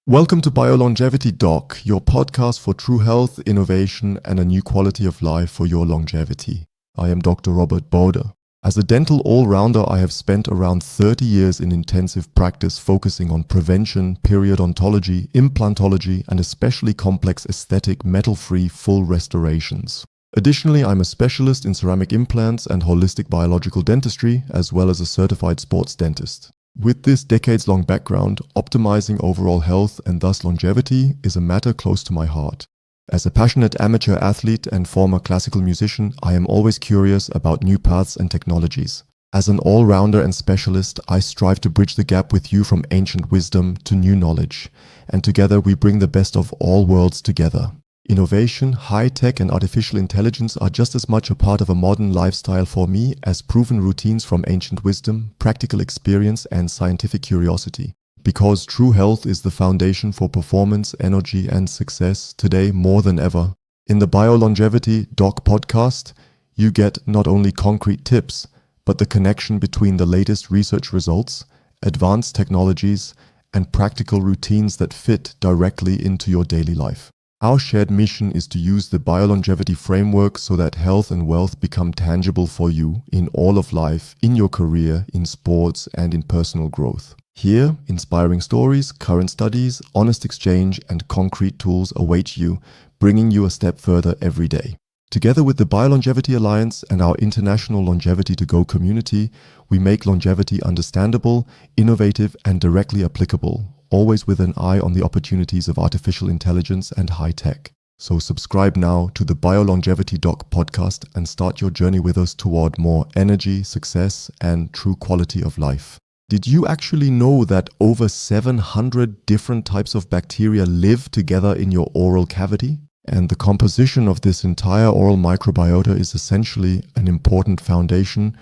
Welcome to Biolong Charity Doc, your podcast for true health, innovation, and a new quality of life for your longevity. I am Dr. Robert Bauder. As a dental all-rounder, I have spent around 30 years in intensive practice focusing on prevention, periodontology, implantology, and especially complex aesthetic metal-free full restorations. Additionally, I'm a specialist in ceramic implants and holistic biological dentistry, as well as a certified sports dentist. With this decades-long background, optimizing overall health and thus longevity is a matter close to my heart. As a passionate amateur athlete and former classical musician, I am always curious about new paths and technologies. As an all-rounder and specialist, I strive to bridge the gap with you from ancient wisdom to new knowledge, and together we bring the best of all worlds together. Innovation, high-tech and artificial intelligence are just as much a part of a modern lifestyle for me as proven routines from ancient wisdom, practical experience and scientific curiosity. Because true health is the foundation for performance, energy and success today more than ever. In the Biolong Charity Doc Podcast, you get not only concrete tips, but the connection between the latest research results, advanced technologies and practical routines that fit directly into your daily life. Our shared mission is to use the biolongevity framework so that health and wealth become tangible for you in all of life, in your career, in sports, and in personal growth. Here, inspiring stories, current studies, honest exchange, and concrete tools await you, bringing you a step further every day. Together with the Biolongevity Alliance and our international Longevity to Go community, we make longevity understandable, innovative, and directly applicable, always with an eye on the opportunities of artificial intelligence and high tech. So subscribe now to the Biolongevity Doc Podcast and start your journey with us toward more energy, success, and true quality of life. Did you actually know that over 700 different types of bacteria live together in your oral cavity? And the composition of this entire oral microbiota is essentially an important foundation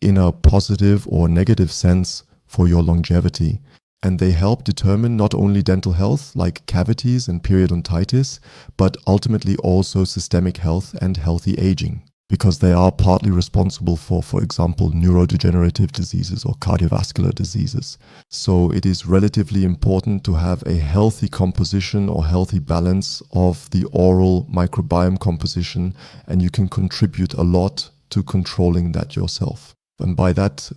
in a positive or negative sense for your longevity. And they help determine not only dental health like cavities and periodontitis, but ultimately also systemic health and healthy aging, because they are partly responsible for example, neurodegenerative diseases or cardiovascular diseases. So it is relatively important to have a healthy composition or healthy balance of the oral microbiome composition, and you can contribute a lot to controlling that yourself. And by that,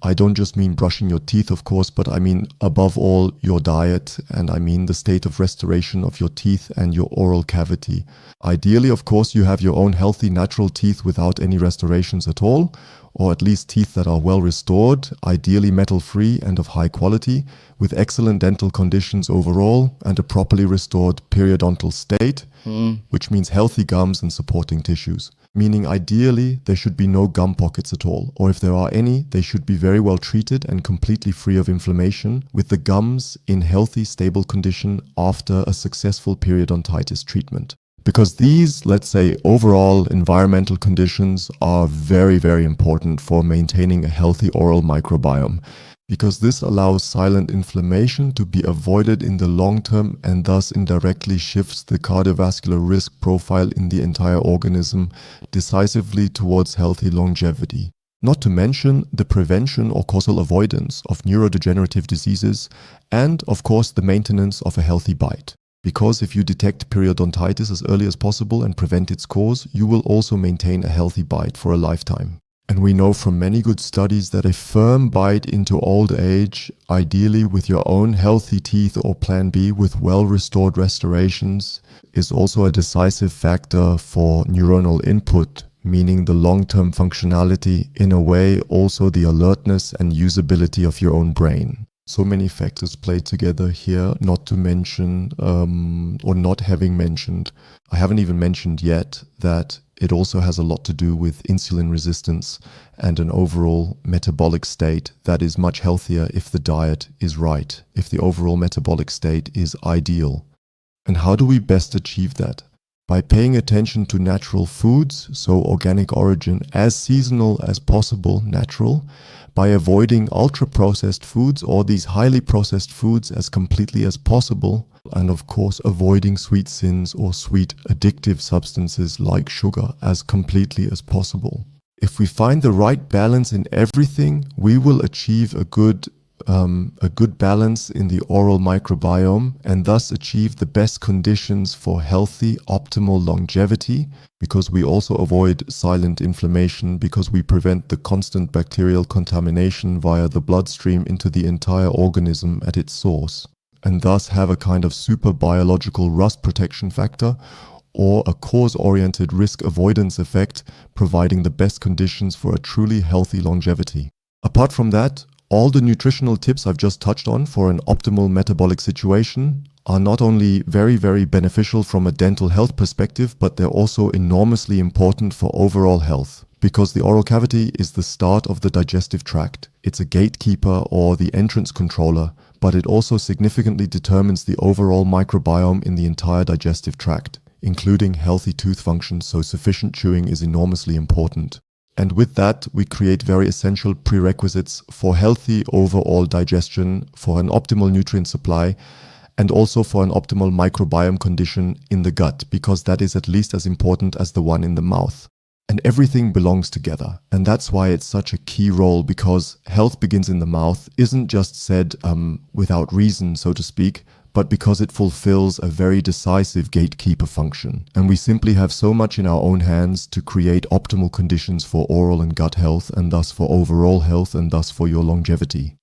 I don't just mean brushing your teeth, of course, but I mean above all your diet, and I mean the state of restoration of your teeth and your oral cavity. Ideally, of course, you have your own healthy natural teeth without any restorations at all, or at least teeth that are well restored, ideally metal-free and of high quality, with excellent dental conditions overall and a properly restored periodontal state, which means healthy gums and supporting tissues. Meaning ideally there should be no gum pockets at all, or if there are any, they should be very well treated and completely free of inflammation, with the gums in healthy, stable condition after a successful periodontitis treatment. Because these, let's say, overall environmental conditions are very, very important for maintaining a healthy oral microbiome, because this allows silent inflammation to be avoided in the long term and thus indirectly shifts the cardiovascular risk profile in the entire organism decisively towards healthy longevity. Not to mention the prevention or causal avoidance of neurodegenerative diseases and, of course, the maintenance of a healthy bite. Because if you detect periodontitis as early as possible and prevent its cause, you will also maintain a healthy bite for a lifetime. And we know from many good studies that a firm bite into old age, ideally with your own healthy teeth or plan B with well-restored restorations, is also a decisive factor for neuronal input, meaning the long-term functionality, in a way also the alertness and usability of your own brain. So many factors play together here, not to mention, or not having mentioned, I haven't even mentioned yet that it also has a lot to do with insulin resistance and an overall metabolic state that is much healthier if the diet is right, if the overall metabolic state is ideal. And how do we best achieve that? By paying attention to natural foods, so organic origin, as seasonal as possible, natural, by avoiding ultra-processed foods or these highly processed foods as completely as possible, and of course avoiding sweet sins or sweet addictive substances like sugar as completely as possible. If we find the right balance in everything, we will achieve a good a good balance in the oral microbiome and thus achieve the best conditions for healthy, optimal longevity, because we also avoid silent inflammation, because we prevent the constant bacterial contamination via the bloodstream into the entire organism at its source, and thus have a kind of super biological rust protection factor or a cause-oriented risk avoidance effect, providing the best conditions for a truly healthy longevity. Apart from that, all the nutritional tips I've just touched on for an optimal metabolic situation are not only very, very beneficial from a dental health perspective, but they're also enormously important for overall health. Because the oral cavity is the start of the digestive tract. It's a gatekeeper or the entrance controller, but it also significantly determines the overall microbiome in the entire digestive tract, including healthy tooth function, so sufficient chewing is enormously important. And with that, we create very essential prerequisites for healthy overall digestion, for an optimal nutrient supply, and also for an optimal microbiome condition in the gut, because that is at least as important as the one in the mouth. And everything belongs together. And that's why it's such a key role, because health begins in the mouth isn't just said without reason, so to speak, but because it fulfills a very decisive gatekeeper function. And we simply have so much in our own hands to create optimal conditions for oral and gut health, and thus for overall health, and thus for your longevity.